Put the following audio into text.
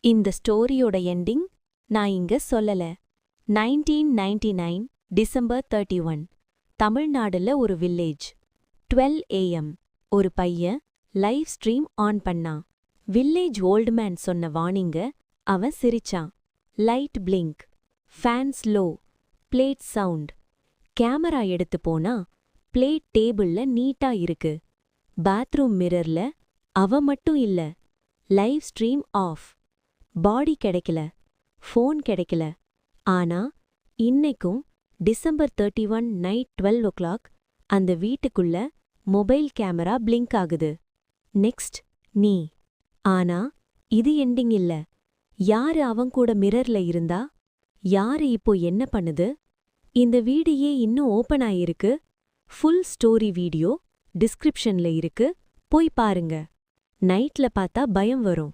இந்த ஸ்டோரியோட எண்டிங் நான் இங்க சொல்லல. 1999 டிசம்பர் 31 தமிழ்நாடுல ஒரு வில்லேஜ். 12 AM ஒரு பையன் லைவ் ஸ்ட்ரீம் ஆன் பண்ணான். வில்லேஜ் ஓல்டுமேன் சொன்ன வார்னிங்க அவன் சிரிச்சான். Light blink, fan slow, blade sound. Camera எடுத்து போனா பிளேட் டேபிள்ல நீட்டா இருக்கு. பாத்ரூம் மிரர்ல அவ மட்டும் இல்ல. Live stream of. பாடி கிடைக்கல, ஃபோன் கிடைக்கல. ஆனா இன்னைக்கும் டிசம்பர் 31 நைட் 12 o'clock அந்த வீட்டுக்குள்ள மொபைல் கேமரா பிளிங்க் ஆகுது. நெக்ஸ்ட் நீ. ஆனா இது எண்டிங் இல்ல. யாரு அவன் கூட மிரர்ல இருந்தா? யாரு இப்போ என்ன பண்ணுது? இந்த வீடியே இன்னும் ஓபன் ஆயிருக்கு. ஃபுல் ஸ்டோரி வீடியோ டிஸ்கிரிப்ஷன்ல இருக்கு, போய் பாருங்க. நைட்ல பார்த்தா பயம் வரும்.